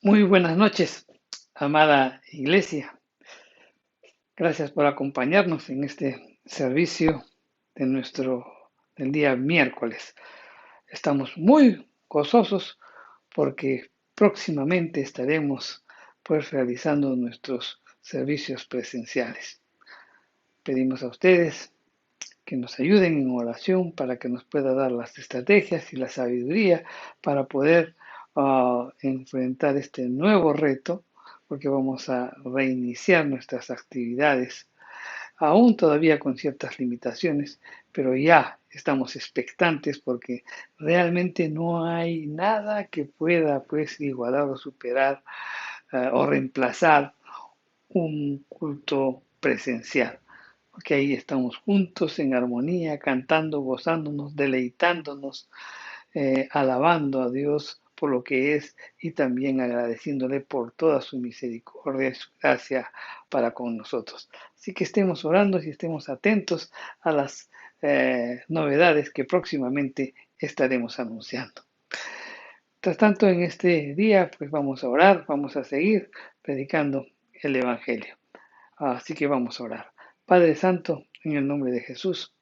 Muy buenas noches, amada iglesia. Gracias por acompañarnos en este servicio de del día miércoles. Estamos muy gozosos porque próximamente estaremos pues realizando nuestros servicios presenciales. Pedimos a ustedes que nos ayuden en oración para que nos pueda dar las estrategias y la sabiduría para poder enfrentar este nuevo reto, porque vamos a reiniciar nuestras actividades, aún todavía con ciertas limitaciones, pero ya estamos expectantes porque realmente no hay nada que pueda pues igualar o superar o reemplazar un culto presencial, porque ahí estamos juntos en armonía, cantando, gozándonos, deleitándonos, alabando a Dios por lo que es y también agradeciéndole por toda su misericordia y su gracia para con nosotros. Así que estemos orando y estemos atentos a las novedades que próximamente estaremos anunciando. Tras tanto, en este día, pues vamos a orar, vamos a seguir predicando el Evangelio. Así que vamos a orar. Padre Santo, en el nombre de Jesús,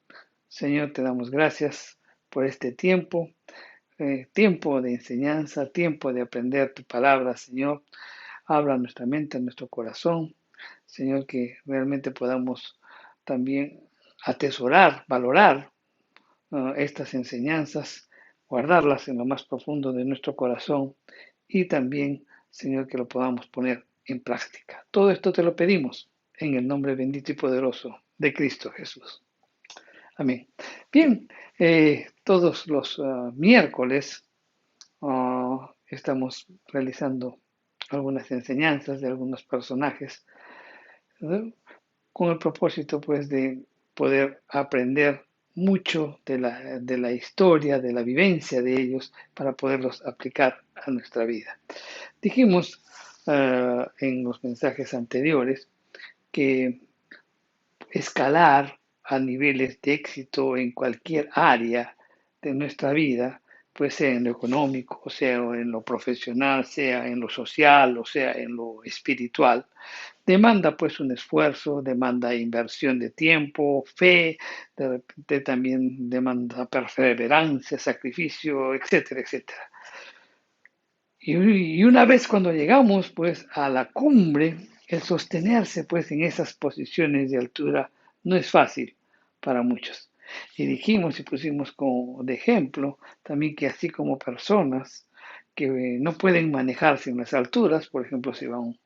Señor, te damos gracias por este tiempo, tiempo de enseñanza, tiempo de aprender tu palabra, Señor. Habla a nuestra mente, a nuestro corazón, Señor, que realmente podamos también atesorar, valorar estas enseñanzas, guardarlas en lo más profundo de nuestro corazón y también, Señor, que lo podamos poner en práctica. Todo esto te lo pedimos en el nombre bendito y poderoso de Cristo Jesús. Amén. Bien, todos los miércoles estamos realizando algunas enseñanzas de algunos personajes, ¿no? Con el propósito pues de poder aprender mucho de la historia, de la vivencia de ellos, para poderlos aplicar a nuestra vida. Dijimos en los mensajes anteriores que escalar a niveles de éxito en cualquier área de nuestra vida, pues sea en lo económico, sea en lo profesional, sea en lo social, o sea en lo espiritual, demanda pues un esfuerzo, demanda inversión de tiempo, fe, de repente también demanda perseverancia, sacrificio, etcétera, etcétera. Y una vez cuando llegamos pues a la cumbre, el sostenerse pues en esas posiciones de altura no es fácil para muchos. Y dijimos y pusimos como de ejemplo también que así como personas que no pueden manejarse en las alturas, por ejemplo, si vamos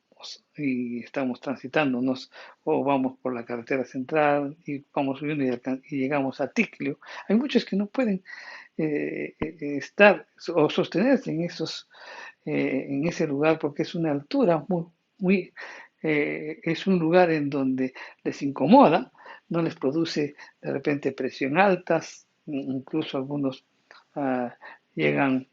y estamos transitándonos o vamos por la carretera central y vamos subiendo y llegamos a Ticlio, hay muchos que no pueden estar o sostenerse en ese lugar porque es una altura muy es un lugar en donde les incomoda, no les produce de repente presión altas, incluso algunos uh, llegan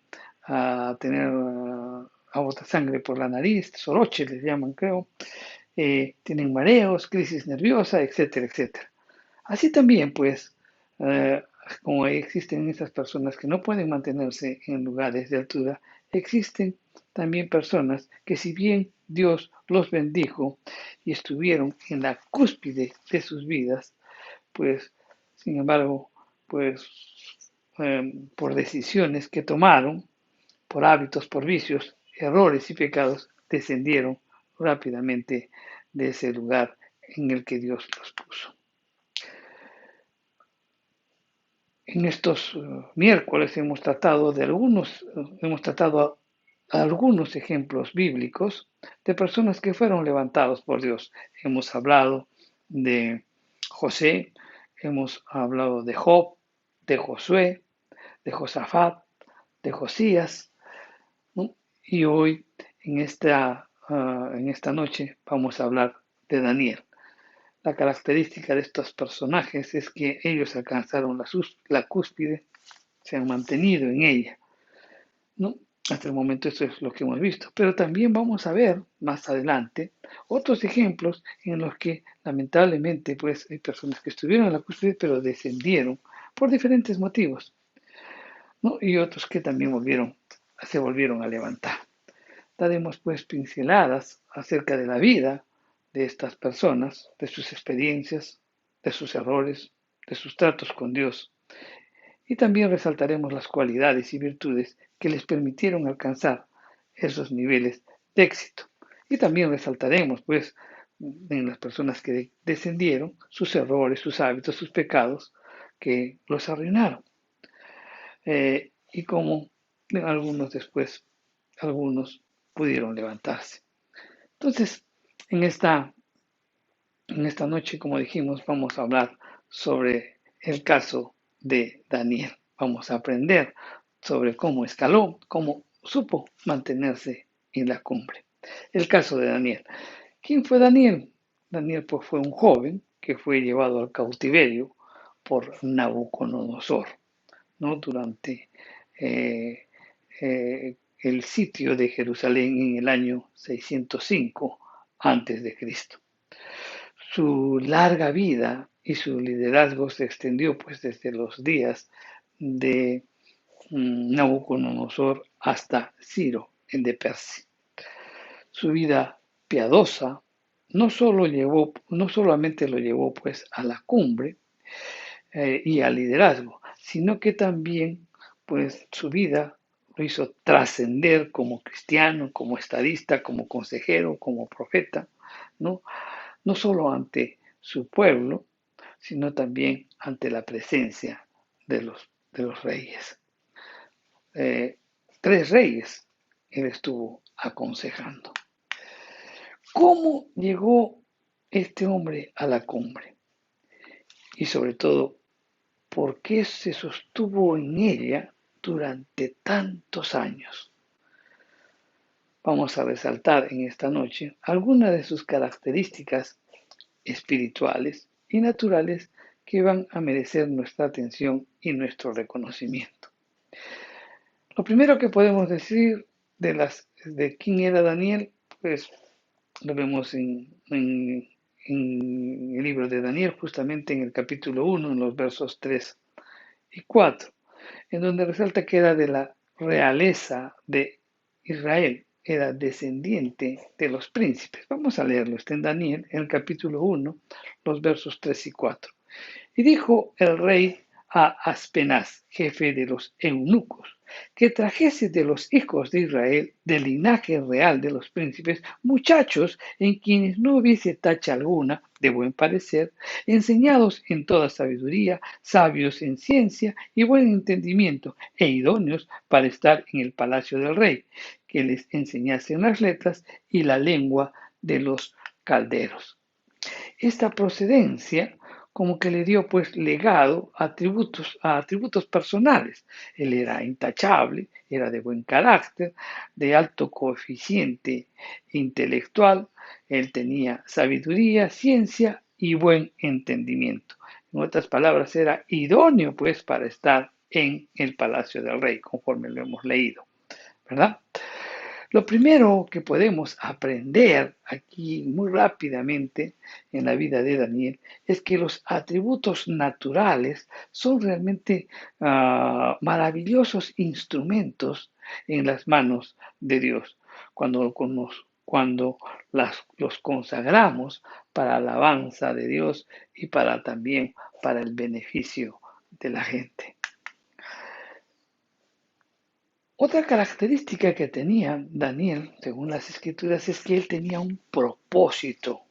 a tener a botar sangre por la nariz, soroche les llaman creo, tienen mareos, crisis nerviosa, etcétera, etcétera. Así también, pues, eh, como existen esas personas que no pueden mantenerse en lugares de altura, existen también personas que si bien Dios los bendijo y estuvieron en la cúspide de sus vidas, pues, sin embargo, pues, por decisiones que tomaron, por hábitos, por vicios, errores y pecados, descendieron rápidamente de ese lugar en el que Dios los puso. En estos miércoles hemos tratado algunos ejemplos bíblicos de personas que fueron levantados por Dios. Hemos hablado de José, hemos hablado de Job, de Josué, de Josafat, de Josías, ¿no? Y hoy, en esta noche, vamos a hablar de Daniel. La característica de estos personajes es que ellos alcanzaron la cúspide, se han mantenido en ella, ¿no? Hasta el momento eso es lo que hemos visto. Pero también vamos a ver más adelante otros ejemplos en los que lamentablemente pues hay personas que estuvieron en la cúspide pero descendieron por diferentes motivos, ¿no? Y otros que también se volvieron a levantar. daremos pues pinceladas acerca de la vida de estas personas, de sus experiencias, de sus errores, de sus tratos con Dios. Y también resaltaremos las cualidades y virtudes que les permitieron alcanzar esos niveles de éxito. Y también resaltaremos, pues, en las personas que descendieron, sus errores, sus hábitos, sus pecados que los arruinaron. Y cómo algunos después, algunos pudieron levantarse. Entonces, en esta, en esta noche, como dijimos, vamos a hablar sobre el caso de Daniel. Vamos a aprender sobre cómo escaló, cómo supo mantenerse en la cumbre. El caso de Daniel. ¿Quién fue Daniel? Daniel pues, fue un joven que fue llevado al cautiverio por Nabucodonosor, ¿no? Durante el sitio de Jerusalén en el año 605 a.C. Su larga vida y su liderazgo se extendió pues desde los días de Nabucodonosor hasta Ciro, el de Persia. Su vida piadosa no solamente lo llevó pues a la cumbre y al liderazgo, sino que también pues su vida lo hizo trascender como cristiano, como estadista, como consejero, como profeta, ¿no? No solo ante su pueblo, sino también ante la presencia de los reyes. 3 reyes él estuvo aconsejando. ¿Cómo llegó este hombre a la cumbre? Y sobre todo, ¿por qué se sostuvo en ella durante tantos años? Vamos a resaltar en esta noche algunas de sus características espirituales y naturales que van a merecer nuestra atención y nuestro reconocimiento. Lo primero que podemos decir de quién era Daniel, pues lo vemos en el libro de Daniel, justamente en el capítulo 1, en los versos 3 y 4, en donde resalta que era de la realeza de Israel, era descendiente de los príncipes. Vamos a leerlo, está en Daniel, en el capítulo 1, los versos 3 y 4. Y dijo el rey a Aspenaz, jefe de los eunucos, que trajese de los hijos de Israel, del linaje real de los príncipes, muchachos en quienes no hubiese tacha alguna, de buen parecer, enseñados en toda sabiduría, sabios en ciencia y buen entendimiento, e idóneos para estar en el palacio del rey, que les enseñasen las letras y la lengua de los calderos. Esta procedencia como que le dio pues legado a atributos personales. Él era intachable, era de buen carácter, de alto coeficiente intelectual, él tenía sabiduría, ciencia y buen entendimiento. En otras palabras, era idóneo pues para estar en el palacio del rey, conforme lo hemos leído, ¿verdad? Lo primero que podemos aprender aquí muy rápidamente en la vida de Daniel es que los atributos naturales son realmente maravillosos instrumentos en las manos de Dios cuando los consagramos para la alabanza de Dios y también para el beneficio de la gente. Otra característica que tenía Daniel, según las escrituras, es que él tenía un propósito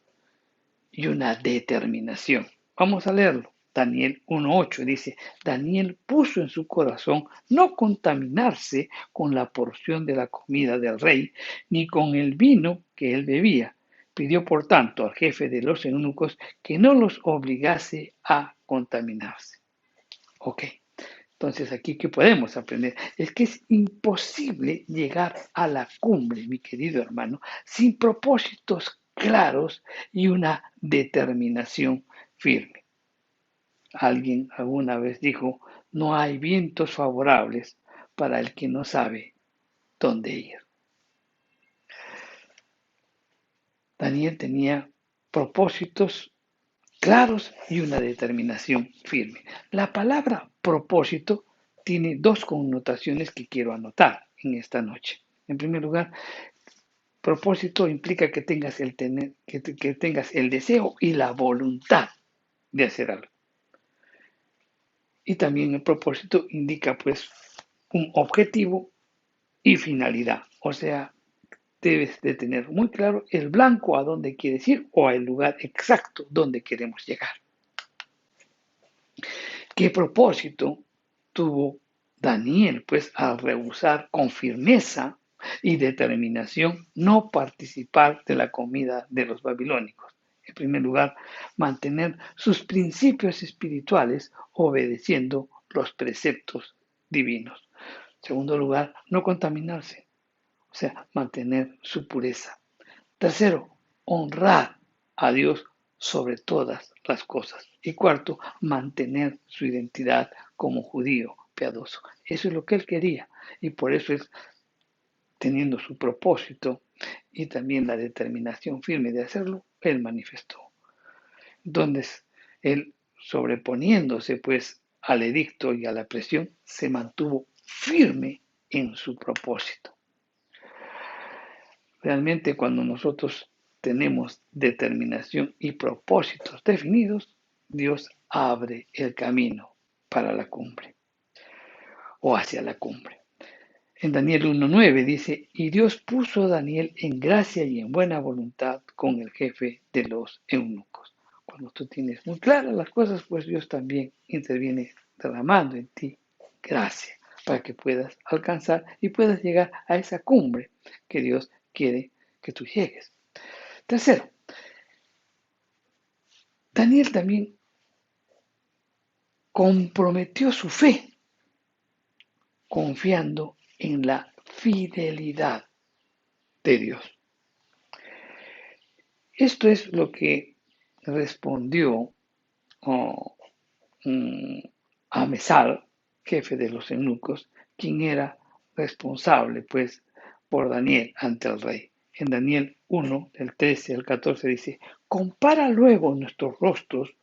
y una determinación. Vamos a leerlo. Daniel 1.8 dice, Daniel puso en su corazón no contaminarse con la porción de la comida del rey, ni con el vino que él bebía. Pidió, por tanto, al jefe de los eunucos que no los obligase a contaminarse. Ok. Entonces, aquí, ¿qué podemos aprender? Es que es imposible llegar a la cumbre, mi querido hermano, sin propósitos claros y una determinación firme. Alguien alguna vez dijo, no hay vientos favorables para el que no sabe dónde ir. Daniel tenía propósitos claros y una determinación firme. La palabra propósito tiene dos connotaciones que quiero anotar en esta noche. En primer lugar, Propósito implica que tengas que tengas el deseo y la voluntad de hacer algo. Y también el propósito indica pues un objetivo y finalidad. O sea, debes de tener muy claro el blanco a dónde quieres ir o al lugar exacto donde queremos llegar. ¿Qué propósito tuvo Daniel pues al rehusar con firmeza y determinación no participar de la comida de los babilónicos? En primer lugar, mantener sus principios espirituales obedeciendo los preceptos divinos. En segundo lugar, no contaminarse, o sea, mantener su pureza. Tercero, honrar a Dios sobre todas las cosas. Y cuarto, mantener su identidad como judío piadoso. Eso es lo que él quería y por eso es teniendo su propósito y también la determinación firme de hacerlo, él manifestó. Entonces, él sobreponiéndose pues al edicto y a la presión, se mantuvo firme en su propósito. Realmente cuando nosotros tenemos determinación y propósitos definidos, Dios abre el camino para la cumbre o hacia la cumbre. En Daniel 1.9 dice, y Dios puso a Daniel en gracia y en buena voluntad con el jefe de los eunucos. Cuando tú tienes muy claras las cosas, pues Dios también interviene derramando en ti gracia para que puedas alcanzar y puedas llegar a esa cumbre que Dios quiere que tú llegues. Tercero, Daniel también comprometió su fe confiando en la fidelidad de Dios. Esto es lo que respondió oh, a Mesal, jefe de los eunucos, quien era responsable pues por Daniel ante el rey. En Daniel 1, del 13 al 14 dice, compara luego nuestros rostros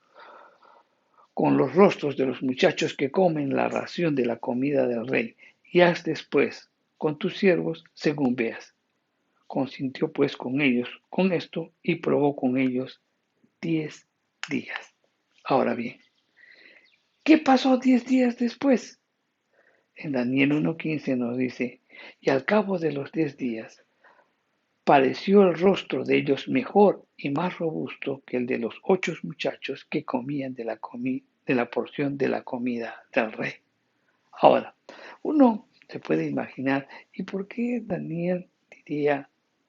con los rostros de los muchachos que comen la ración de la comida del rey, y haz después con tus siervos según veas. Consintió pues con ellos con esto y probó con ellos 10 días. Ahora bien, ¿qué pasó 10 días después? En Daniel 1.15 nos dice, y al cabo de los 10 días, pareció el rostro de ellos mejor y más robusto que el de los 8 muchachos que comían de la porción de la comida del rey. Ahora, uno se puede imaginar, ¿y por qué Daniel diría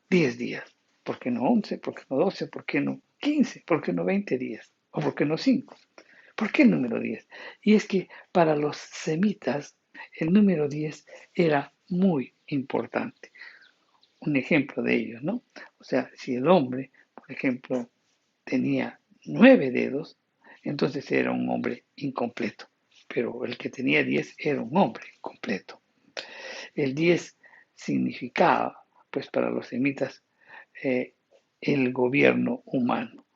10 días? ¿Por qué no 11? ¿Por qué no 12? ¿Por qué no 15? ¿Por qué no 20 días? ¿O por qué no 5? ¿Por qué el número 10? Y es que para los semitas el número 10 era muy importante. Un ejemplo de ello, ¿no? O sea, si el hombre, por ejemplo, tenía 9 dedos, entonces era un hombre incompleto. Pero el que tenía 10 era un hombre completo. El 10 significaba, pues para los semitas, eh, el gobierno humano.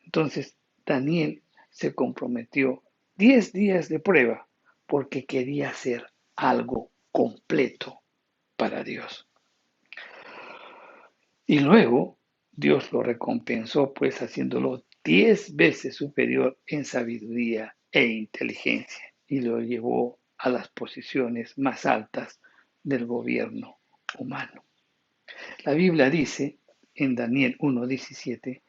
Entonces, Daniel se comprometió 10 días de prueba porque quería hacer algo completo para Dios. Y luego Dios lo recompensó pues haciéndolo 10 veces superior en sabiduría e inteligencia y lo llevó a las posiciones más altas del gobierno humano. La Biblia dice en Daniel 1.17,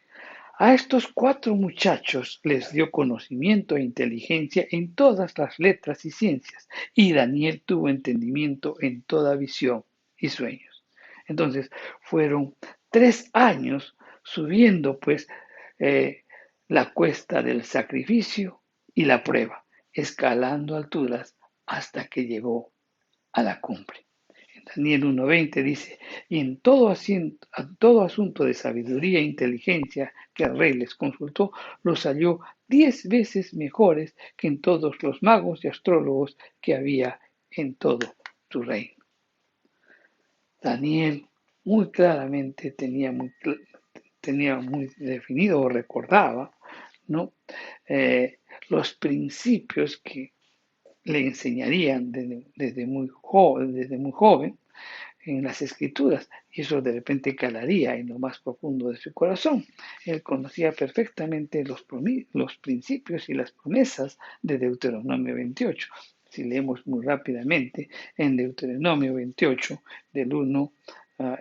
a estos 4 muchachos les dio conocimiento e inteligencia en todas las letras y ciencias, y Daniel tuvo entendimiento en toda visión y sueños. Entonces fueron 3 años subiendo pues la cuesta del sacrificio y la prueba, escalando alturas hasta que llegó a la cumbre. Daniel 1.20 dice, y en todo asunto de sabiduría e inteligencia que el rey les consultó, los halló 10 veces mejores que en todos los magos y astrólogos que había en todo su reino. Daniel muy claramente tenía muy definido o recordaba, ¿no? Los principios que le enseñarían desde muy joven en las escrituras y eso de repente calaría en lo más profundo de su corazón. Él conocía perfectamente los principios y las promesas de Deuteronomio 28. Si leemos muy rápidamente en Deuteronomio 28, del 1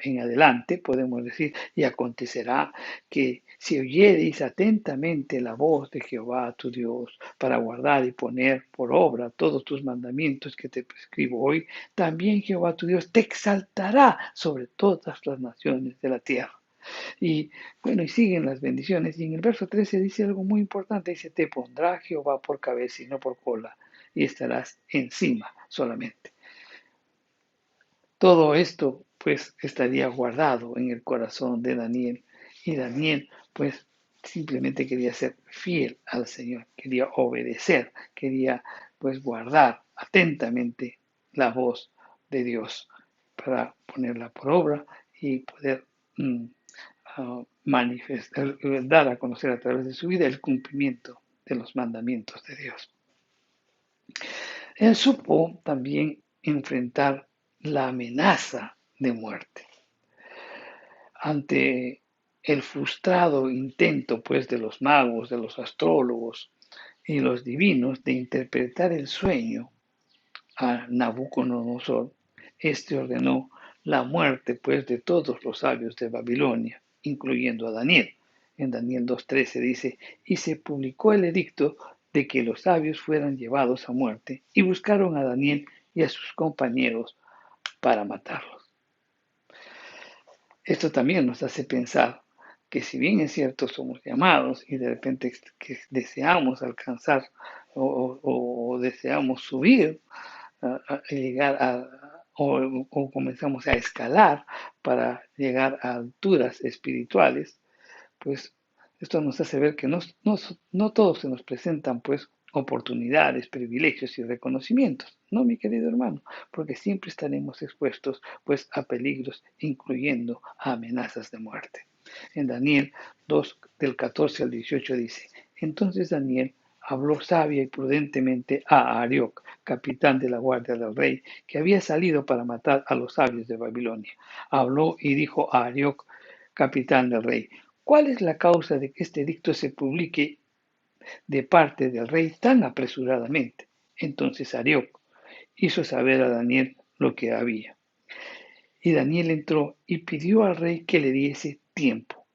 en adelante, podemos decir, y acontecerá que si oyereis atentamente la voz de Jehová tu Dios para guardar y poner por obra todos tus mandamientos que te prescribo hoy, también Jehová tu Dios te exaltará sobre todas las naciones de la tierra. Y bueno, y siguen las bendiciones. Y en el verso 13 dice algo muy importante, dice, te pondrá Jehová por cabeza y no por cola, y estarás encima solamente. Todo esto pues estaría guardado en el corazón de Daniel y Daniel pues simplemente quería ser fiel al Señor, quería obedecer, quería pues guardar atentamente la voz de Dios para ponerla por obra y poder manifestar, dar a conocer a través de su vida el cumplimiento de los mandamientos de Dios. Él supo también enfrentar la amenaza de muerte. Ante el frustrado intento pues de los magos, de los astrólogos y los divinos de interpretar el sueño a Nabucodonosor, este ordenó la muerte pues de todos los sabios de Babilonia, incluyendo a Daniel. En Daniel 2:13 dice, y se publicó el edicto de que los sabios fueran llevados a muerte, y buscaron a Daniel y a sus compañeros para matarlos. Esto también nos hace pensar que si bien es cierto somos llamados y de repente que deseamos alcanzar o deseamos subir, llegar o comenzamos a escalar para llegar a alturas espirituales, pues esto nos hace ver que no todos se nos presentan pues oportunidades, privilegios y reconocimientos, no, mi querido hermano, porque siempre estaremos expuestos pues a peligros, incluyendo a amenazas de muerte. En Daniel 2, del 14 al 18 dice, entonces Daniel habló sabia y prudentemente a Arioc, capitán de la guardia del rey, que había salido para matar a los sabios de Babilonia. Habló y dijo a Arioc, capitán del rey, ¿cuál es la causa de que este edicto se publique de parte del rey tan apresuradamente? Entonces Arioc hizo saber a Daniel lo que había. Y Daniel entró y pidió al rey que le diese tiempo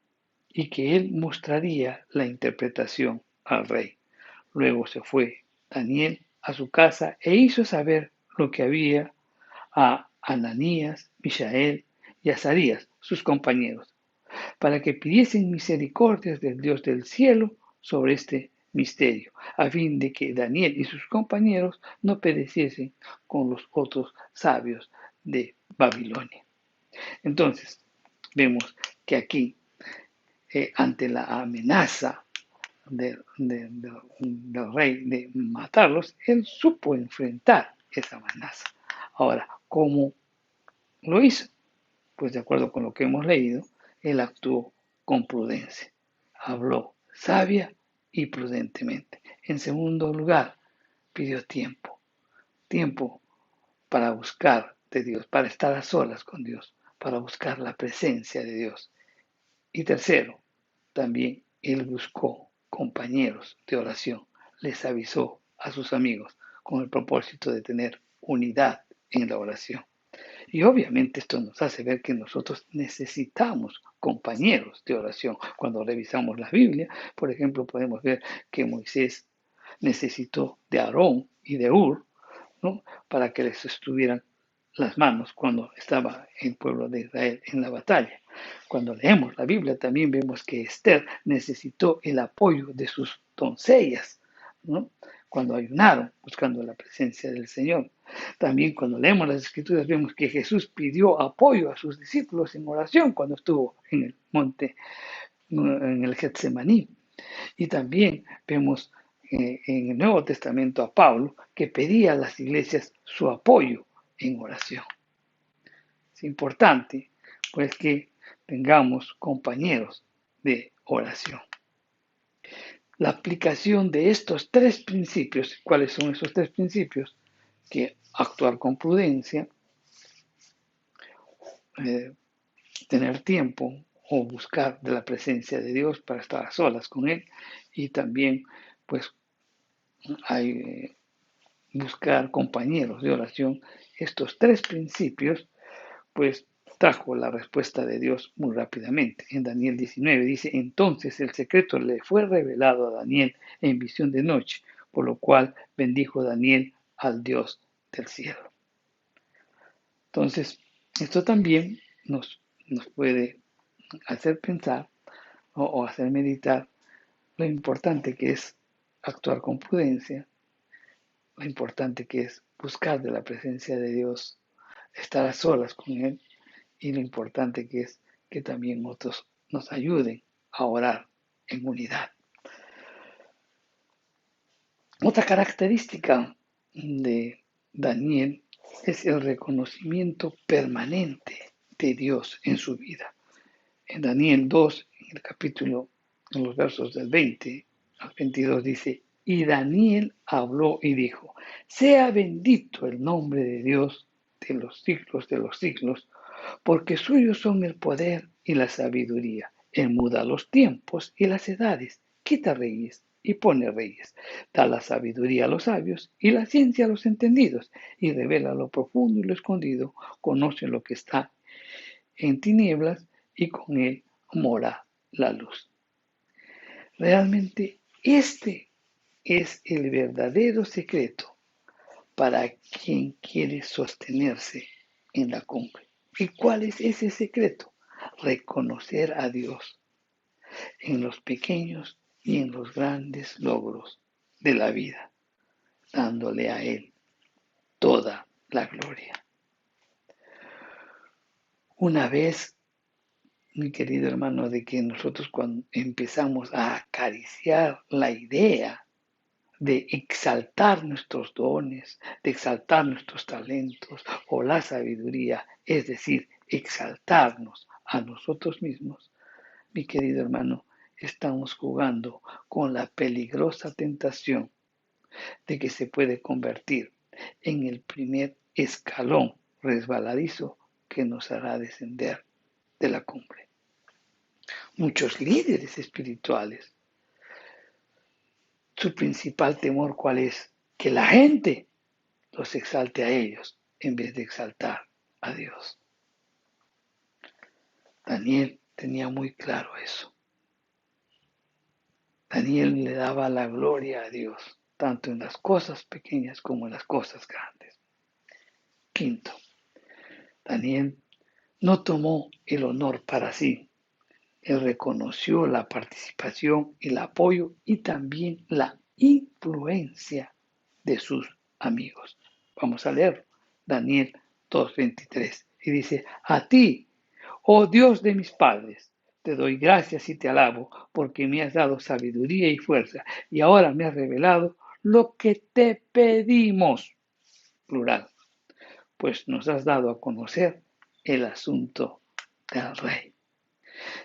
y que él mostraría la interpretación al rey. Luego se fue Daniel a su casa e hizo saber lo que había a Ananías, Mishael y Azarías, sus compañeros, para que pidiesen misericordias del Dios del cielo sobre este misterio, a fin de que Daniel y sus compañeros no pereciesen con los otros sabios de Babilonia. Entonces, vemos que aquí, ante la amenaza del rey de matarlos, él supo enfrentar esa amenaza. Ahora, ¿cómo lo hizo? Pues de acuerdo con lo que hemos leído, él actuó con prudencia, habló sabia y prudentemente. En segundo lugar, pidió tiempo para buscar de Dios, para estar a solas con Dios, para buscar la presencia de Dios. Y tercero, también él buscó compañeros de oración, les avisó a sus amigos con el propósito de tener unidad en la oración. Y obviamente esto nos hace ver que nosotros necesitamos compañeros de oración. Cuando revisamos la Biblia, por ejemplo, podemos ver que Moisés necesitó de Aarón y de Ur, ¿no?, para que les estuvieran las manos cuando estaba el pueblo de Israel en la batalla. Cuando leemos la Biblia también vemos que Esther necesitó el apoyo de sus doncellas, ¿no?, cuando ayunaron buscando la presencia del Señor. También cuando leemos las Escrituras vemos que Jesús pidió apoyo a sus discípulos en oración cuando estuvo en el monte, en el Getsemaní. Y también vemos en el Nuevo Testamento a Pablo que pedía a las iglesias su apoyo en oración. Es importante pues que tengamos compañeros de oración. La aplicación de estos tres principios, ¿cuáles son esos tres principios? Que actuar con prudencia, eh, tener tiempo o buscar de la presencia de Dios para estar a solas con Él, y también pues hay buscar compañeros de oración. Estos tres principios pues trajo la respuesta de Dios muy rápidamente. En Daniel 19 dice, entonces el secreto le fue revelado a Daniel en visión de noche, por lo cual bendijo Daniel al Dios del cielo. Entonces, esto también nos puede hacer pensar o hacer meditar lo importante que es actuar con prudencia, lo importante que es buscar de la presencia de Dios, estar a solas con Él, y lo importante que es que también otros nos ayuden a orar en unidad. Otra característica de Daniel es el reconocimiento permanente de Dios en su vida. En Daniel 2, en el capítulo, en los versos del 20 al 22 dice, y Daniel habló y dijo, sea bendito el nombre de Dios de los siglos, porque suyos son el poder y la sabiduría. Él muda los tiempos y las edades, quita reyes y pone reyes, da la sabiduría a los sabios y la ciencia a los entendidos, y revela lo profundo y lo escondido, conoce lo que está en tinieblas y con él mora la luz. Realmente este es el verdadero secreto para quien quiere sostenerse en la cumbre. ¿Y cuál es ese secreto? Reconocer a Dios en los pequeños y en los grandes logros de la vida, dándole a Él toda la gloria. Una vez, mi querido hermano, de que nosotros cuando empezamos a acariciar la idea de exaltar nuestros dones, de exaltar nuestros talentos o la sabiduría, es decir, exaltarnos a nosotros mismos, mi querido hermano, estamos jugando con la peligrosa tentación de que se puede convertir en el primer escalón resbaladizo que nos hará descender de la cumbre. Muchos líderes espirituales, su principal temor, ¿cuál es? Que la gente los exalte a ellos en vez de exaltar a Dios. Daniel tenía muy claro eso. Daniel le daba la gloria a Dios, tanto en las cosas pequeñas como en las cosas grandes. Quinto, Daniel no tomó el honor para sí. Él reconoció la participación, el apoyo y también la influencia de sus amigos. Vamos a leer Daniel 2:23 y dice, a ti, oh Dios de mis padres, te doy gracias y te alabo porque me has dado sabiduría y fuerza y ahora me has revelado lo que te pedimos, plural, pues nos has dado a conocer el asunto del rey.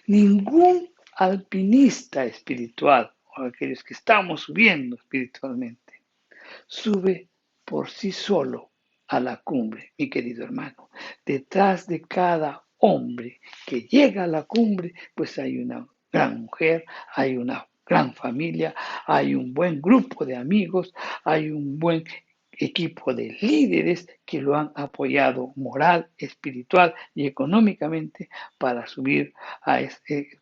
Ningún alpinista espiritual o aquellos que estamos subiendo espiritualmente sube por sí solo a la cumbre, mi querido hermano. Detrás de cada hombre que llega a la cumbre, pues hay una gran mujer, hay una gran familia, hay un buen grupo de amigos, hay un buen equipo de líderes que lo han apoyado moral, espiritual y económicamente para subir,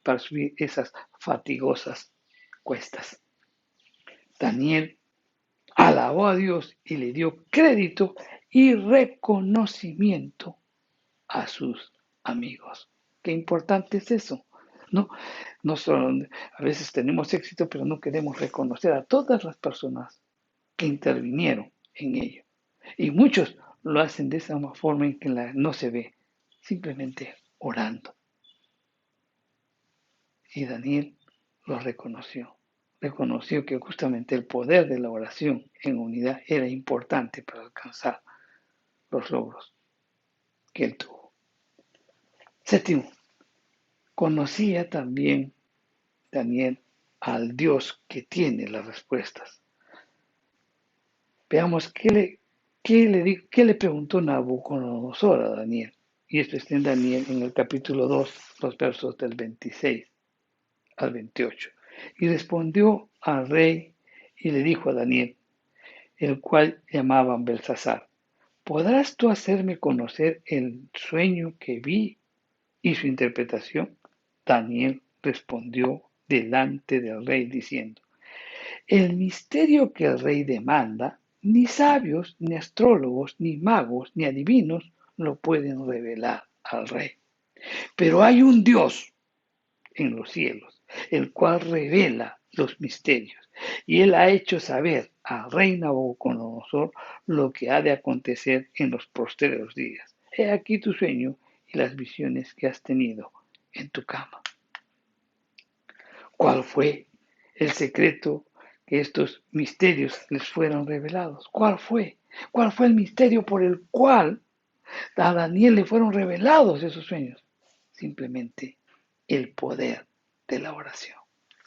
para subir esas fatigosas cuestas. Daniel alabó a Dios y le dio crédito y reconocimiento a sus amigos. Qué importante es eso, ¿no? No solo, a veces tenemos éxito, pero no queremos reconocer a todas las personas que intervinieron en ello. Y muchos lo hacen de esa forma en que no se ve, simplemente orando. Y Daniel lo reconoció. Reconoció que justamente el poder de la oración en unidad era importante para alcanzar los logros que él tuvo. Séptimo, conocía también Daniel al Dios que tiene las respuestas. Veamos qué le preguntó Nabucodonosor a Daniel. Y esto está en Daniel en el capítulo 2, los versos del 26 al 28. Y respondió al rey y le dijo a Daniel, el cual llamaban Belsasar, ¿podrás tú hacerme conocer el sueño que vi y su interpretación? Daniel respondió delante del rey diciendo, el misterio que el rey demanda, ni sabios, ni astrólogos, ni magos, ni adivinos lo pueden revelar al rey. Pero hay un Dios en los cielos, el cual revela los misterios. Y él ha hecho saber al rey Nabucodonosor lo que ha de acontecer en los postreros días. He aquí tu sueño y las visiones que has tenido en tu cama. ¿Cuál fue el secreto que estos misterios les fueron revelados? ¿Cuál fue? ¿Cuál fue el misterio por el cual a Daniel le fueron revelados esos sueños? Simplemente el poder de la oración,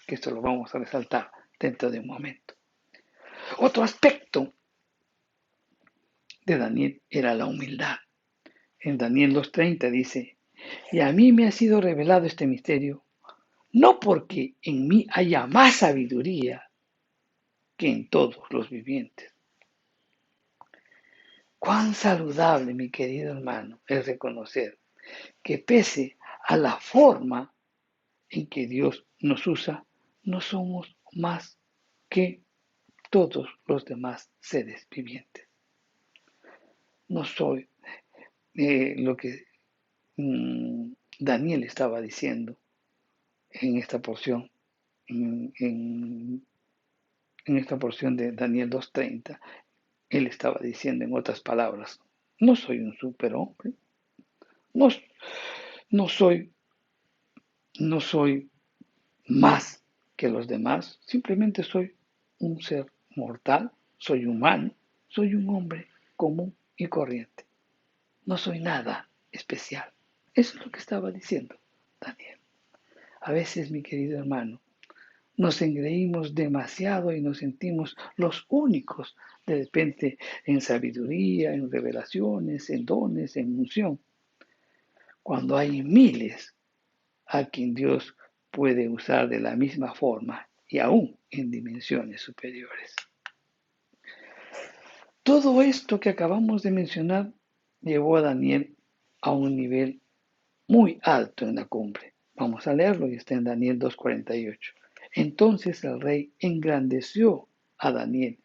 que esto lo vamos a resaltar dentro de un momento. Otro aspecto de Daniel era la humildad. En Daniel 2:30 dice, y a mí me ha sido revelado este misterio, no porque en mí haya más sabiduría que en todos los vivientes. Cuán saludable, mi querido hermano, es reconocer que pese a la forma en que Dios nos usa, no somos más que todos los demás seres vivientes. No soy lo que Daniel estaba diciendo en esta porción, en esta porción de Daniel 2:30. Él estaba diciendo en otras palabras, no soy un superhombre, no, no, soy, no soy más que los demás, simplemente soy un ser mortal, soy humano, soy un hombre común y corriente. No soy nada especial. Eso es lo que estaba diciendo Daniel. A veces, mi querido hermano, nos engreímos demasiado y nos sentimos los únicos, de repente, en sabiduría, en revelaciones, en dones, en unción, cuando hay miles a quien Dios puede usar de la misma forma y aún en dimensiones superiores. Todo esto que acabamos de mencionar llevó a Daniel a un nivel muy alto en la cumbre. Vamos a leerlo y está en Daniel 2:48. Entonces el rey engrandeció a Daniel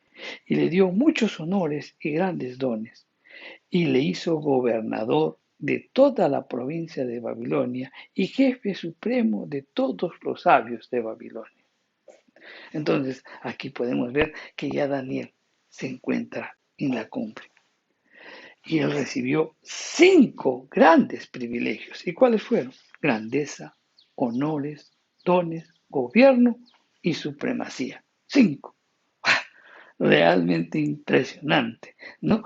y le dio muchos honores y grandes dones y le hizo gobernador de toda la provincia de Babilonia y jefe supremo de todos los sabios de Babilonia. Entonces aquí podemos ver que ya Daniel se encuentra en la cumbre. Y él recibió 5 grandes privilegios. ¿Y cuáles fueron? Grandeza, honores, dones, gobierno y supremacía. 5. Realmente impresionante, ¿no?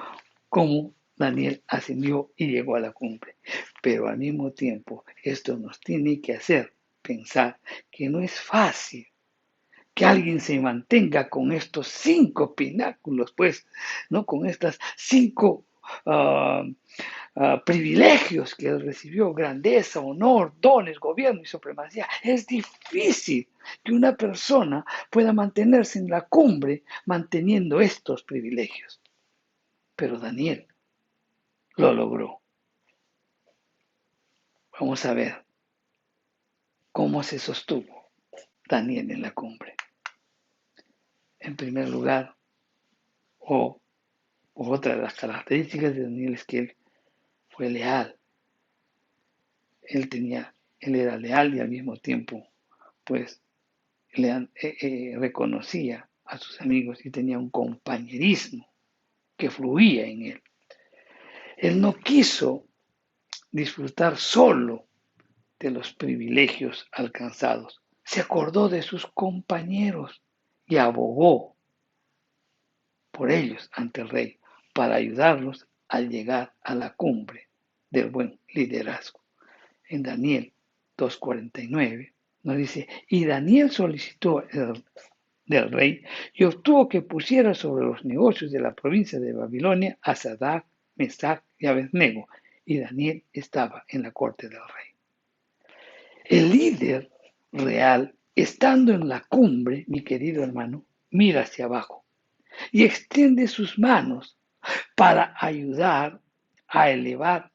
Cómo Daniel ascendió y llegó a la cumbre. Pero al mismo tiempo, esto nos tiene que hacer pensar que no es fácil que alguien se mantenga con estos 5 pináculos, pues, ¿no? Con estas 5 privilegios que él recibió, grandeza, honor, dones, gobierno y supremacía. Es difícil que una persona pueda mantenerse en la cumbre manteniendo estos privilegios. Pero Daniel lo logró. Vamos a ver cómo se sostuvo Daniel en la cumbre. En primer lugar, otra de las características de Daniel es que él fue leal. Él era leal y al mismo tiempo, pues, reconocía a sus amigos y tenía un compañerismo que fluía en él. Él no quiso disfrutar solo de los privilegios alcanzados, se acordó de sus compañeros y abogó por ellos ante el rey para ayudarlos al llegar a la cumbre del buen liderazgo. En Daniel 2:49 nos dice, y Daniel solicitó del rey y obtuvo que pusiera sobre los negocios de la provincia de Babilonia a Sadrach, Mesach y Abednego y Daniel estaba en la corte del rey. El líder real, estando en la cumbre, mi querido hermano, mira hacia abajo y extiende sus manos para ayudar a elevar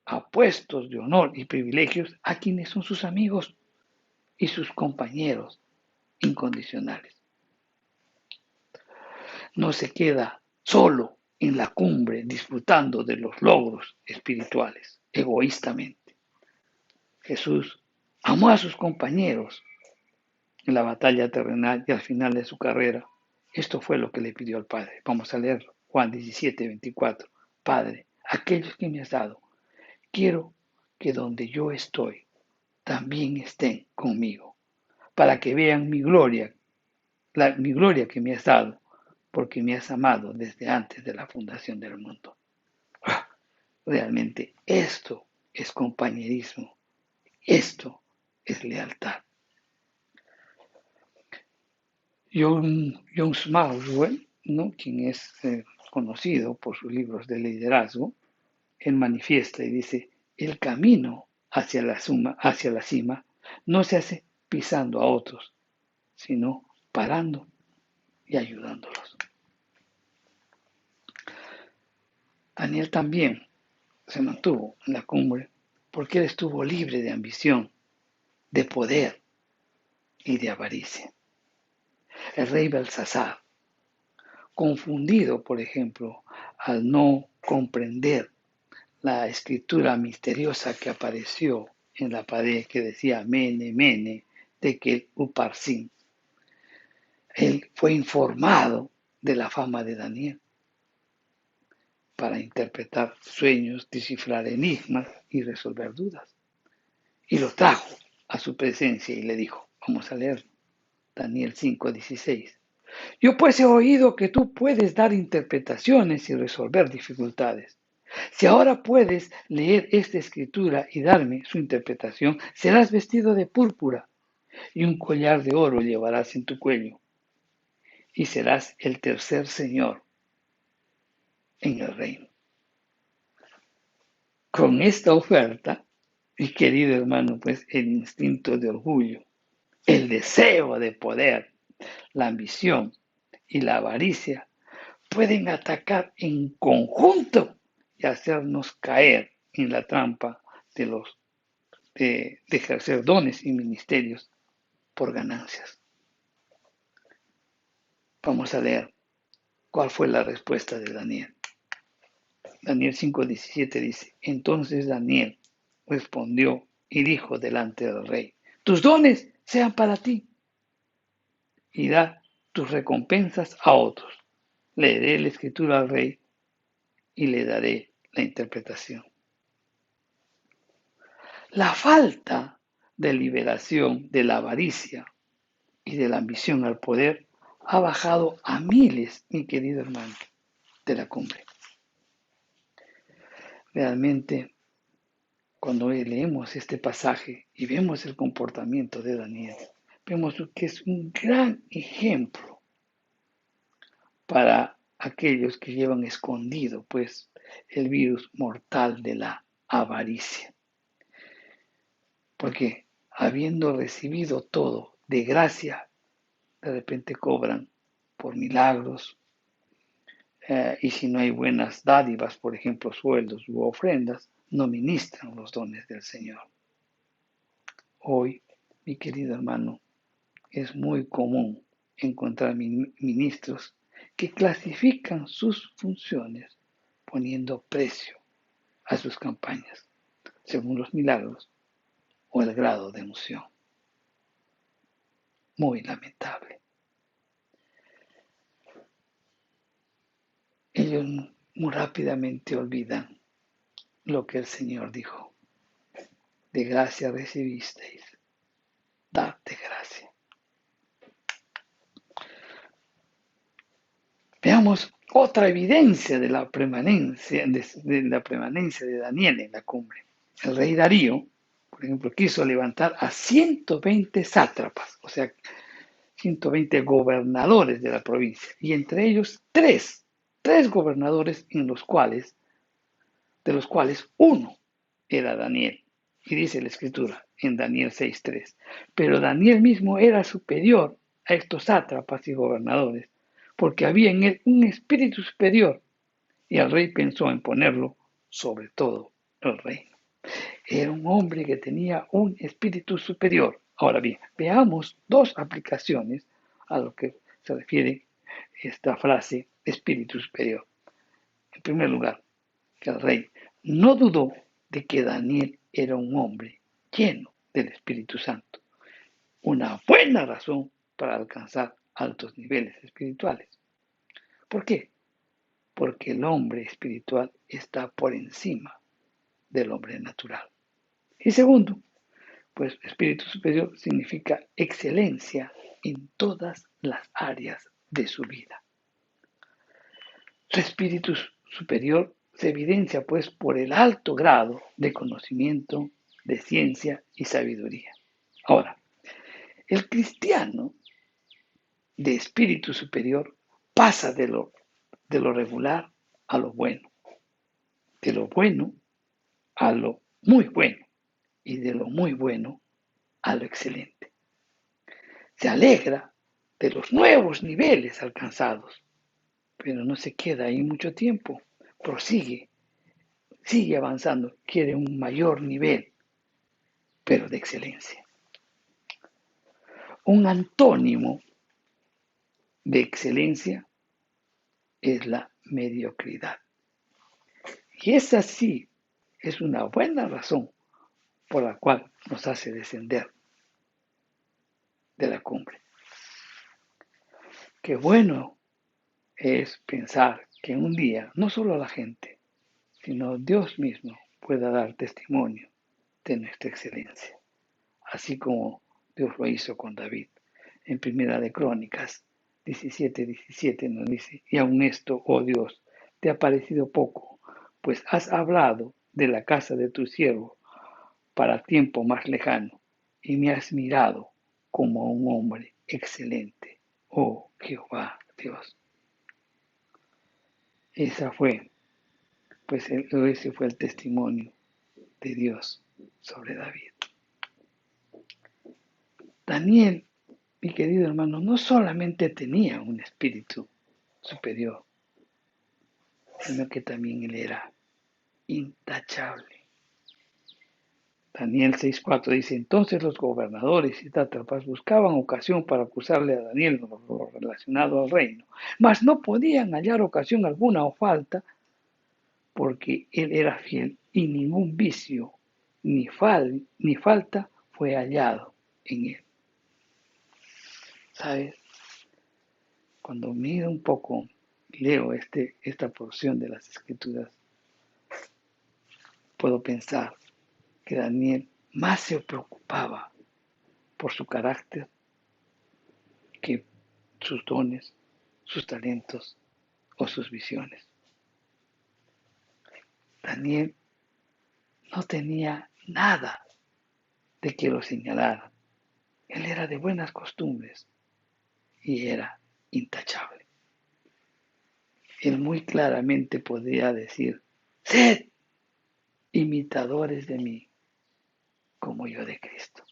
a puestos de honor y privilegios a quienes son sus amigos y sus compañeros incondicionales. No se queda solo en la cumbre disfrutando de los logros espirituales, egoístamente. Jesús amó a sus compañeros en la batalla terrenal y al final de su carrera. Esto fue lo que le pidió al Padre. Vamos a leerlo. Juan 17:24. Padre, aquellos que me has dado, quiero que donde yo estoy, también estén conmigo, para que vean mi gloria que me has dado, porque me has amado desde antes de la fundación del mundo. Realmente esto es compañerismo, esto es lealtad. John Maxwell, ¿no?, quien es conocido por sus libros de liderazgo, él manifiesta y dice, el camino hacia la cima no se hace pisando a otros, sino parando y ayudándolos. Daniel también se mantuvo en la cumbre porque él estuvo libre de ambición, de poder y de avaricia. El rey Belsasar, confundido, por ejemplo, al no comprender la escritura misteriosa que apareció en la pared que decía Mene, Mene, Tekel, Uparsin, él fue informado de la fama de Daniel para interpretar sueños, descifrar enigmas y resolver dudas. Y lo trajo a su presencia y le dijo, vamos a leer Daniel 5:16. Yo pues he oído que tú puedes dar interpretaciones y resolver dificultades. Si ahora puedes leer esta escritura y darme su interpretación, serás vestido de púrpura y un collar de oro llevarás en tu cuello y serás el tercer señor en el reino. Con esta oferta, mi querido hermano, pues el instinto de orgullo, el deseo de poder, la ambición y la avaricia pueden atacar en conjunto y hacernos caer en la trampa de ejercer dones y ministerios por ganancias. Vamos a leer cuál fue la respuesta de Daniel. Daniel 5:17 dice, entonces Daniel respondió y dijo delante del rey, tus dones sean para ti y da tus recompensas a otros. Leeré la escritura al rey y le daré la interpretación. La falta de liberación de la avaricia y de la ambición al poder ha bajado a miles, mi querido hermano, de la cumbre. Realmente, cuando leemos este pasaje y vemos el comportamiento de Daniel, vemos que es un gran ejemplo para aquellos que llevan escondido, pues, el virus mortal de la avaricia. Porque habiendo recibido todo de gracia, de repente cobran por milagros, y si no hay buenas dádivas, por ejemplo, sueldos u ofrendas, no ministran los dones del Señor. Hoy, mi querido hermano, es muy común encontrar ministros que clasifican sus funciones poniendo precio a sus campañas, según los milagros o el grado de unción. Muy lamentable. Ellos muy rápidamente olvidan lo que el Señor dijo. De gracia recibisteis, dad de gracia. Veamos otra evidencia de la permanencia de Daniel en la cumbre. El rey Darío, por ejemplo, quiso levantar a 120 sátrapas, o sea, 120 gobernadores de la provincia, y entre ellos tres gobernadores en los cuales de los cuales uno era Daniel. Y dice la escritura en Daniel 6:3. Pero Daniel mismo era superior a estos sátrapas y gobernadores, porque había en él un espíritu superior, y el rey pensó en ponerlo sobre todo el reino. Era un hombre que tenía un espíritu superior. Ahora bien, veamos dos aplicaciones a lo que se refiere esta frase espíritu superior. En primer lugar, que el rey no dudó de que Daniel era un hombre lleno del Espíritu Santo, una buena razón para alcanzar altos niveles espirituales. ¿Por qué? Porque el hombre espiritual está por encima del hombre natural. Y segundo, pues espíritu superior significa excelencia en todas las áreas de su vida. Su espíritu superior se evidencia pues por el alto grado de conocimiento, de ciencia y sabiduría. Ahora, el cristiano de espíritu superior pasa de lo regular a lo bueno, de lo bueno a lo muy bueno y de lo muy bueno a lo excelente. Se alegra de los nuevos niveles alcanzados, pero no se queda ahí mucho tiempo, prosigue, sigue avanzando, quiere un mayor nivel, pero de excelencia. Un antónimo de excelencia es la mediocridad. Y esa sí es una buena razón por la cual nos hace descender de la cumbre. Qué bueno es pensar que un día no solo la gente, sino Dios mismo pueda dar testimonio de nuestra excelencia, así como Dios lo hizo con David. En Primera de Crónicas 17:17 nos dice, y aun esto, oh Dios, te ha parecido poco, pues has hablado de la casa de tu siervo para tiempo más lejano, y me has mirado como a un hombre excelente, oh Jehová Dios. Ese fue el testimonio de Dios sobre David. Daniel, mi querido hermano, no solamente tenía un espíritu superior, sino que también él era intachable. Daniel 6:4 dice, entonces los gobernadores y sátrapas buscaban ocasión para acusarle a Daniel lo relacionado al reino, mas no podían hallar ocasión alguna o falta, porque él era fiel y ningún vicio ni falta fue hallado en él. ¿Sabes? Cuando miro un poco, leo esta porción de las Escrituras, puedo pensar que Daniel más se preocupaba por su carácter que sus dones, sus talentos o sus visiones. Daniel no tenía nada de que lo señalara. Él era de buenas costumbres y era intachable. Él muy claramente podía decir, sed imitadores de mí como yo de Cristo.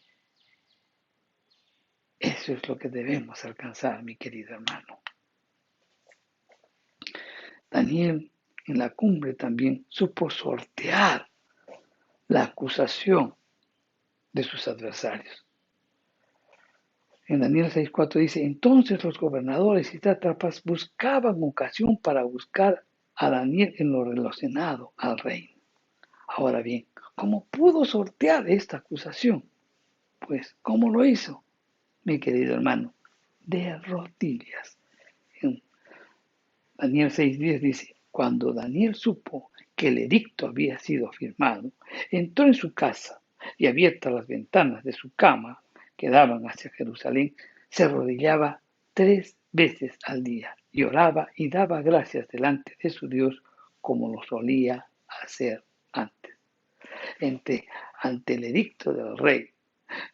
Eso es lo que debemos alcanzar, mi querido hermano. Daniel en la cumbre también supo sortear la acusación de sus adversarios. En Daniel 6:4 dice, entonces los gobernadores y sátrapas buscaban ocasión para buscar a Daniel en lo relacionado al reino. Ahora bien, ¿cómo pudo sortear esta acusación? Pues, ¿cómo lo hizo, mi querido hermano? De rodillas. En Daniel 6:10 dice, cuando Daniel supo que el edicto había sido firmado, entró en su casa y abiertas las ventanas de su cama que daban hacia Jerusalén, se arrodillaba 3 veces al día y oraba y daba gracias delante de su Dios como lo solía hacer antes. Ante el edicto del rey,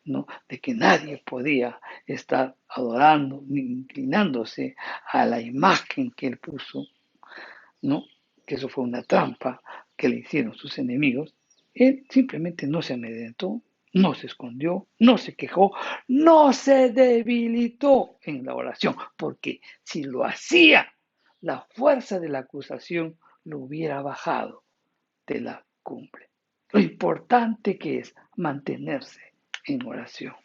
¿no? De que nadie podía estar adorando ni inclinándose a la imagen que él puso, ¿no? Que eso fue una trampa que le hicieron sus enemigos, él simplemente no se amedrentó, no se escondió, no se quejó, no se debilitó en la oración, porque si lo hacía, la fuerza de la acusación lo hubiera bajado de la cumbre. Lo importante que es mantenerse en oración.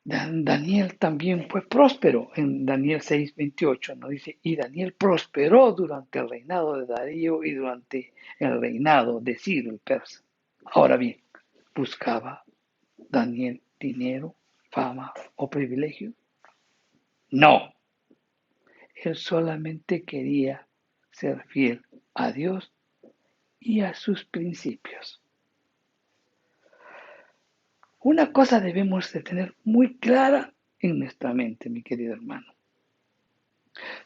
Daniel también fue próspero. En Daniel 6:28 nos dice, y Daniel prosperó durante el reinado de Darío y durante el reinado de Ciro el persa. Ahora bien, ¿buscaba Daniel dinero, fama o privilegio? No, él solamente quería ser fiel a Dios y a sus principios. Una cosa debemos de tener muy clara en nuestra mente, mi querido hermano.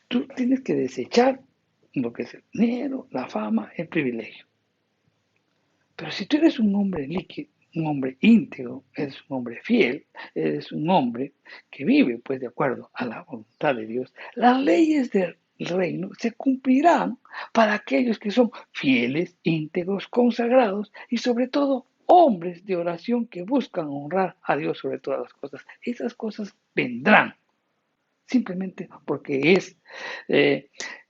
Tú tienes que desechar lo que es el dinero, la fama, el privilegio. Pero si tú eres un hombre líquido, un hombre íntegro, eres un hombre fiel, eres un hombre que vive pues de acuerdo a la voluntad de Dios, las leyes del reino se cumplirán para aquellos que son fieles, íntegros, consagrados y sobre todo hombres de oración que buscan honrar a Dios sobre todas las cosas. Esas cosas vendrán simplemente porque es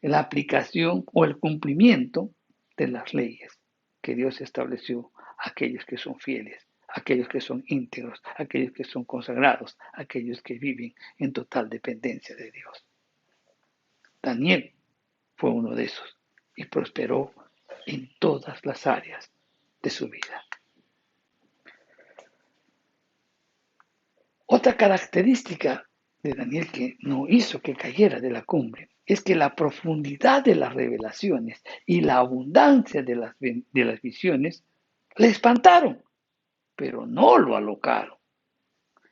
la aplicación o el cumplimiento de las leyes que Dios estableció a aquellos que son fieles, a aquellos que son íntegros, a aquellos que son consagrados, a aquellos que viven en total dependencia de Dios. Daniel fue uno de esos y prosperó en todas las áreas de su vida. Otra característica de Daniel que no hizo que cayera de la cumbre es que la profundidad de las revelaciones y la abundancia de las visiones le espantaron, pero no lo alocaron.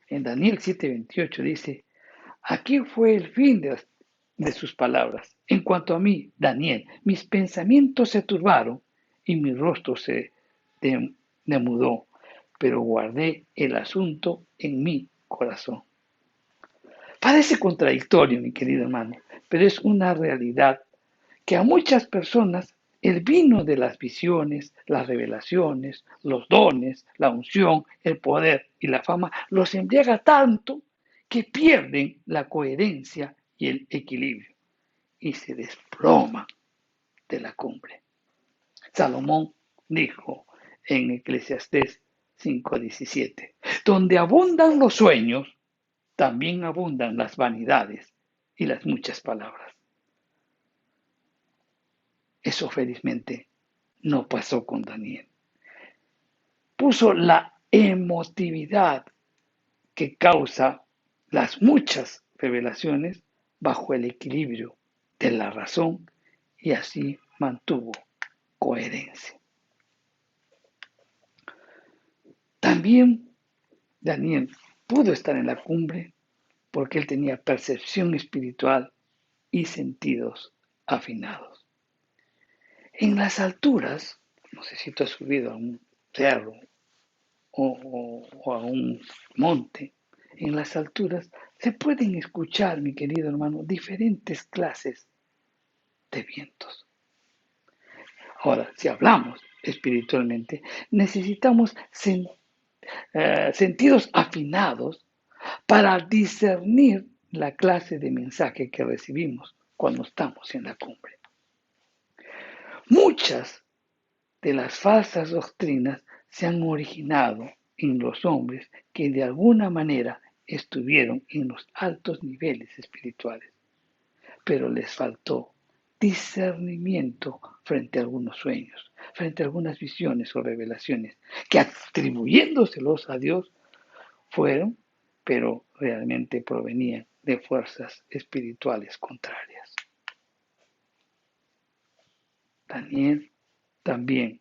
En Daniel 7:28 dice, aquí fue el fin de sus palabras. En cuanto a mí, Daniel, mis pensamientos se turbaron y mi rostro se demudó, pero guardé el asunto en mi corazón. Parece contradictorio, mi querido hermano, pero es una realidad que a muchas personas el vino de las visiones, las revelaciones, los dones, la unción, el poder y la fama los embriaga tanto que pierden la coherencia y el equilibrio y se desploman de la cumbre. Salomón dijo en Eclesiastés 5:17, donde abundan los sueños, también abundan las vanidades y las muchas palabras. Eso felizmente no pasó con Daniel. Puso la emotividad que causa las muchas revelaciones bajo el equilibrio de la razón y así mantuvo coherencia. También Daniel pudo estar en la cumbre porque él tenía percepción espiritual y sentidos afinados. En las alturas, no sé si tú has subido a un cerro o a un monte, en las alturas se pueden escuchar, mi querido hermano, diferentes clases de vientos. Ahora, si hablamos espiritualmente, necesitamos sentidos afinados para discernir la clase de mensaje que recibimos cuando estamos en la cumbre. Muchas de las falsas doctrinas se han originado en los hombres que de alguna manera estuvieron en los altos niveles espirituales, pero les faltó discernimiento frente a algunos sueños, frente a algunas visiones o revelaciones, que atribuyéndoselos a Dios fueron, pero realmente provenían de fuerzas espirituales contrarias. Daniel también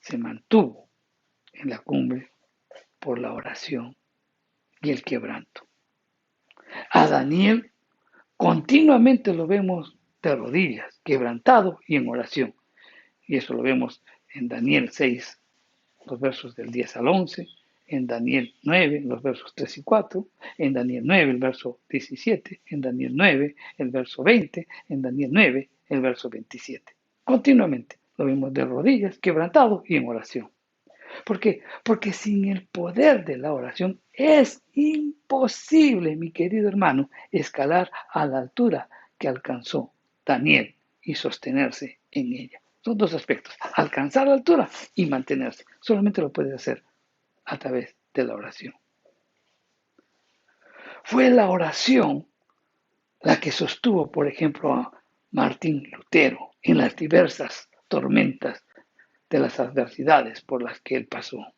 se mantuvo en la cumbre por la oración y el quebranto. A Daniel continuamente lo vemos de rodillas, quebrantado y en oración. Y eso lo vemos en Daniel 6, los versos del 10 al 11, en Daniel 9, los versos 3 y 4, en Daniel 9, el verso 17, en Daniel 9, el verso 20, en Daniel 9, el verso 27. Continuamente lo vemos de rodillas, quebrantado y en oración. ¿Por qué? Porque sin el poder de la oración es imposible, mi querido hermano, escalar a la altura que alcanzó Daniel y sostenerse en ella. Son dos aspectos, alcanzar la altura y mantenerse. Solamente lo puede hacer a través de la oración. Fue la oración la que sostuvo, por ejemplo, a Martín Lutero en las diversas tormentas de las adversidades por las que él pasó.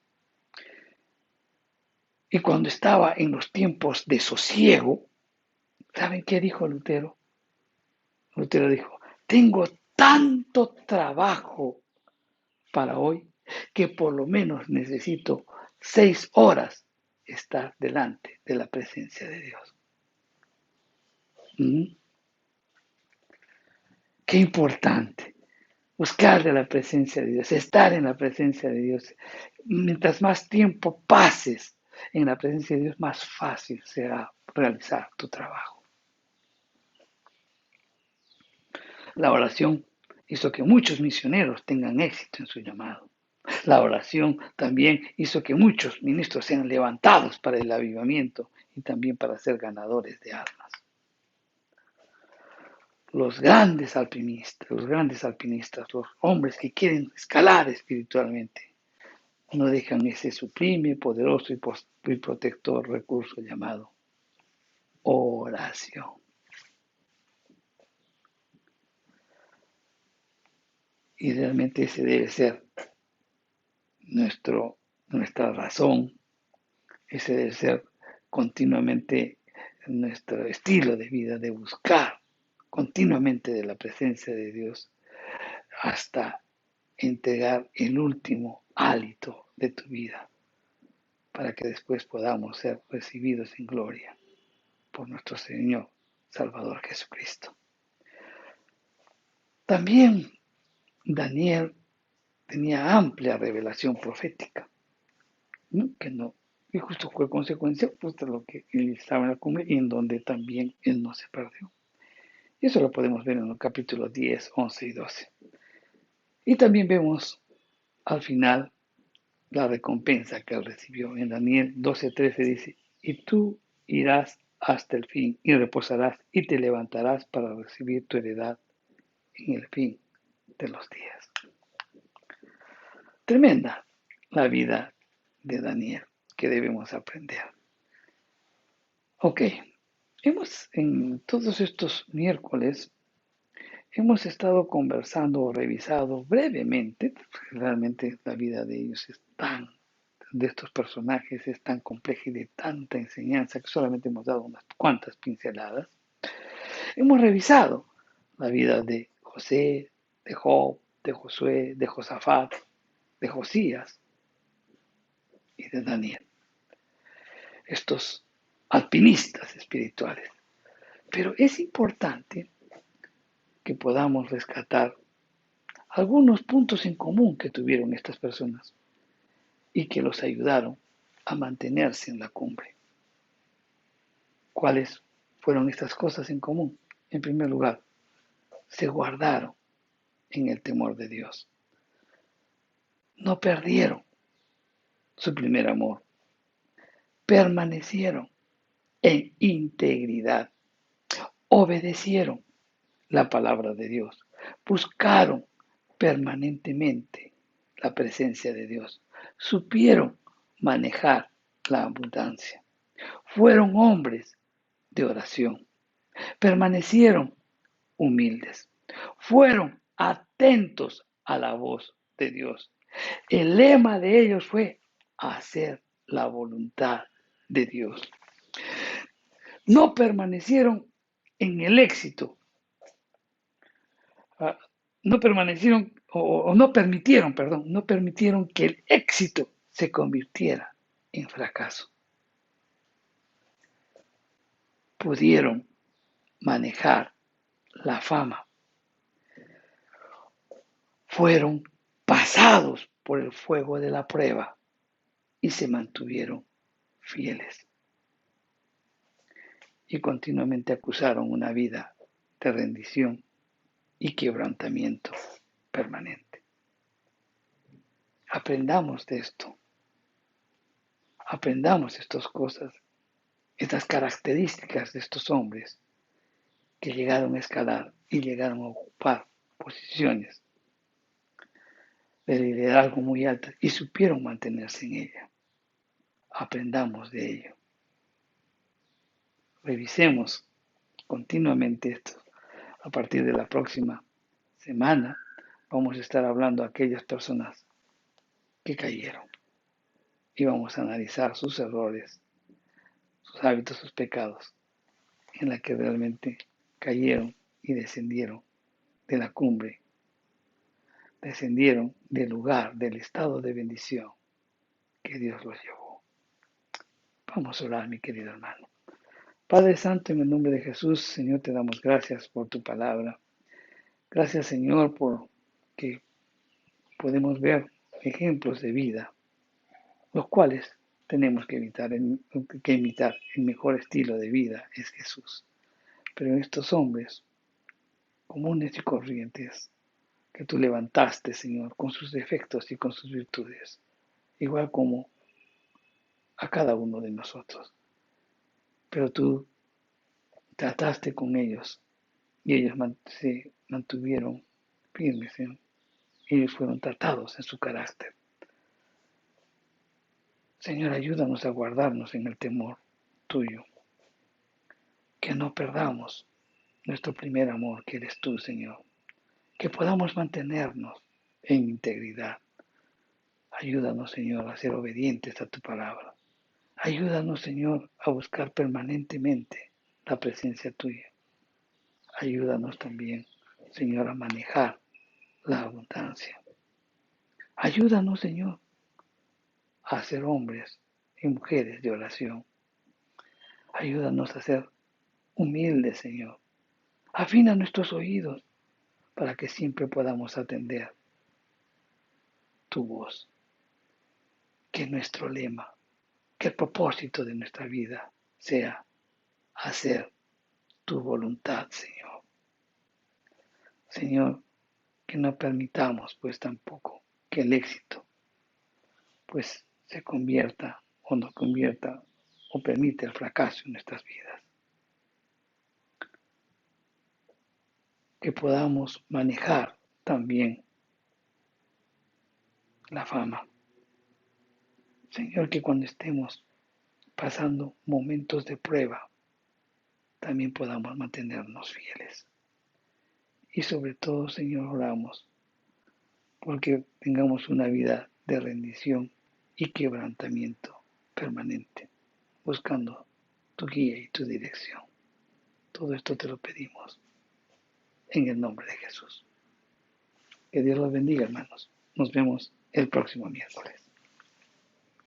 Y cuando estaba en los tiempos de sosiego, ¿saben qué dijo Lutero? Lutero dijo, tengo tanto trabajo para hoy que por lo menos necesito 6 horas estar delante de la presencia de Dios. ¿Mm? Qué importante. Buscar de la presencia de Dios, estar en la presencia de Dios. Mientras más tiempo pases en la presencia de Dios, más fácil será realizar tu trabajo. La oración hizo que muchos misioneros tengan éxito en su llamado. La oración también hizo que muchos ministros sean levantados para el avivamiento y también para ser ganadores de almas. Los grandes alpinistas, los hombres que quieren escalar espiritualmente, no dejan ese sublime, poderoso y protector recurso llamado oración. Y realmente ese debe ser nuestra razón, ese debe ser continuamente nuestro estilo de vida, de buscar continuamente de la presencia de Dios hasta entregar el último hálito de tu vida para que después podamos ser recibidos en gloria por nuestro Señor Salvador Jesucristo. También Daniel tenía amplia revelación profética, ¿no? Y justo fue consecuencia de lo que él estaba en la cumbre y en donde también él no se perdió. Y eso lo podemos ver en los capítulos 10, 11 y 12. Y también vemos al final la recompensa que él recibió. En Daniel 12:13 dice, y tú irás hasta el fin y reposarás y te levantarás para recibir tu heredad en el fin de los días. Tremenda la vida de Daniel que debemos aprender. Ok, en todos estos miércoles hemos estado conversando o revisado brevemente, realmente la vida de ellos de estos personajes es tan compleja y de tanta enseñanza que solamente hemos dado unas cuantas pinceladas. Hemos revisado la vida de José, de Job, de Josué, de Josafat, de Josías y de Daniel. Estos alpinistas espirituales. Pero es importante que podamos rescatar algunos puntos en común que tuvieron estas personas y que los ayudaron a mantenerse en la cumbre. ¿Cuáles fueron estas cosas en común? En primer lugar, se guardaron en el temor de Dios. No perdieron su primer amor. Permanecieron en integridad. Obedecieron la palabra de Dios. Buscaron permanentemente la presencia de Dios. Supieron manejar la abundancia. Fueron hombres de oración. Permanecieron humildes. Fueron atentos a la voz de Dios. El lema de ellos fue hacer la voluntad de Dios. No permanecieron en el éxito. No permanecieron o no permitieron que el éxito se convirtiera en fracaso. Pudieron manejar la fama. Fueron pasados por el fuego de la prueba y se mantuvieron fieles y continuamente acusaron una vida de rendición y quebrantamiento permanente. Aprendamos de esto, aprendamos estas cosas, estas características de estos hombres que llegaron a escalar y llegaron a ocupar posiciones de liderazgo muy altas y supieron mantenerse en ella. Aprendamos de ello. Revisemos continuamente esto. A partir de la próxima semana vamos a estar hablando de aquellas personas que cayeron y vamos a analizar sus errores, sus hábitos, sus pecados, en la que realmente cayeron y descendieron de la cumbre, descendieron del lugar, del estado de bendición que Dios los llevó. Vamos a orar, mi querido hermano. Padre Santo, en el nombre de Jesús, Señor, te damos gracias por tu palabra. Gracias, Señor, por que podemos ver ejemplos de vida, los cuales tenemos que imitar. El mejor estilo de vida es Jesús. Pero estos hombres comunes y corrientes que tú levantaste, Señor, con sus defectos y con sus virtudes, igual como a cada uno de nosotros. Pero tú trataste con ellos y ellos se mantuvieron firmes, ¿sí? Ellos fueron tratados en su carácter. Señor, ayúdanos a guardarnos en el temor tuyo, que no perdamos nuestro primer amor, que eres tú, Señor, que podamos mantenernos en integridad. Ayúdanos, Señor, a ser obedientes a tu palabra. Ayúdanos, Señor, a buscar permanentemente la presencia tuya. Ayúdanos también, Señor, a manejar la abundancia. Ayúdanos, Señor, a ser hombres y mujeres de oración. Ayúdanos a ser humildes, Señor. Afina nuestros oídos para que siempre podamos atender tu voz. Que nuestro lema, que el propósito de nuestra vida sea hacer tu voluntad, Señor. Señor, que no permitamos pues tampoco que el éxito pues se convierta o no convierta o permite el fracaso en nuestras vidas. Que podamos manejar también la fama. Señor, que cuando estemos pasando momentos de prueba, también podamos mantenernos fieles. Y sobre todo, Señor, oramos porque tengamos una vida de rendición y quebrantamiento permanente, buscando tu guía y tu dirección. Todo esto te lo pedimos en el nombre de Jesús. Que Dios los bendiga, hermanos. Nos vemos el próximo miércoles.